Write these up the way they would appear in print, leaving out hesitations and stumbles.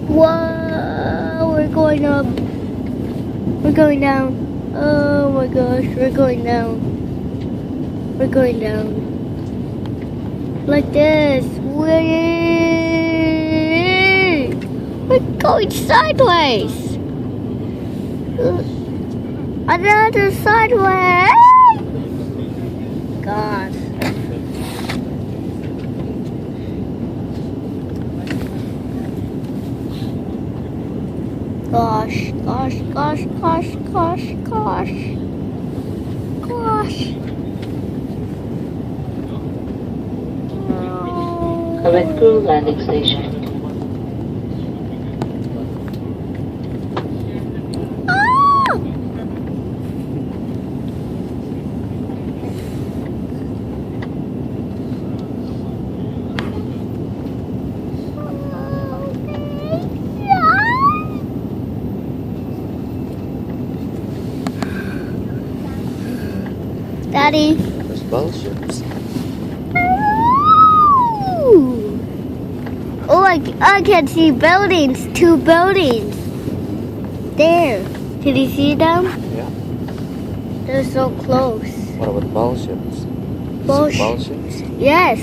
Whoa, we're going up. We're going down. Oh my gosh, we're going down. We're going down. Like this. We're going sideways. Another sideways. God. Gosh. Cabin crew landing station. Daddy. There's battleships. Oh, I can see buildings. 2 buildings. There. Can you see them? Yeah. They're so close. What about battleships? Battleships? Yes.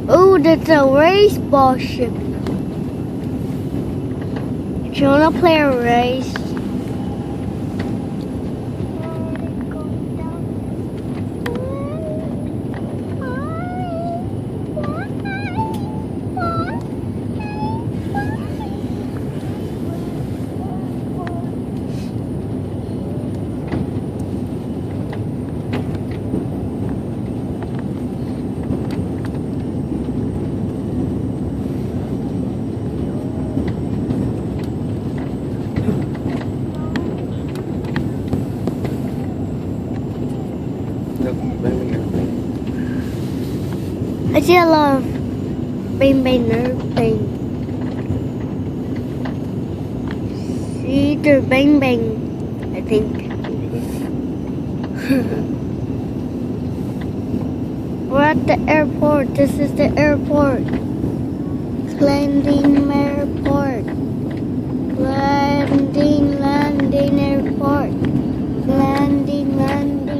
Oh, that's a race ball ship. Do you want to play a race? Look, landing airplane. I see a lot of bang airplane. See, they're bang, I think. We're at the airport. This is the airport. Landing airport. Landing airport. Landing airport. Landing airport.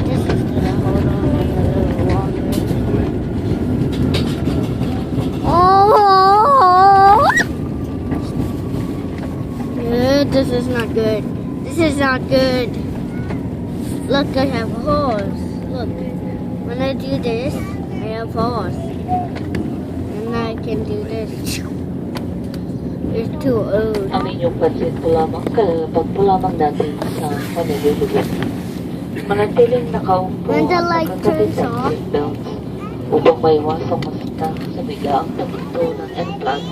This is gonna hold on a little longer. Oh! This is not good. This is not good. Look, I have a horse. Look, when I do this, I have a horse. And I can do this. It's too old. Ang inyong pansin po lamang kalapag po lamang natin sa panilulubog. Manatiling nakaupo When the at light nakakabit turns ng off. seatbelt upang maiwasang masita sa bigaang na pinto ng entrance.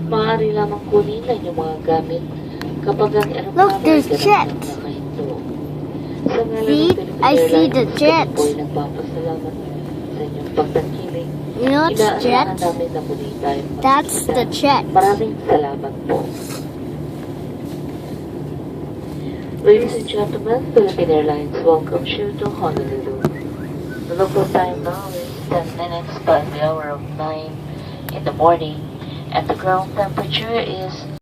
Maaari lamang kunin ang inyong mga gamit kapag ang aeroplano Look, there's ay jets. ganang nakahinto. Sa ngalan See? ng Philippine I see the Airlines, jets. kami po'y nagpapasalamat sa inyong pagtangkilik. You know what's Inaasahan jet? namin na muli tayong That's magkikita. the jet. Maraming salamat po. Ladies and gentlemen, Philippine Airlines welcomes you to Honolulu. The local time now is 10 minutes by the hour of 9 in the morning, and the ground temperature is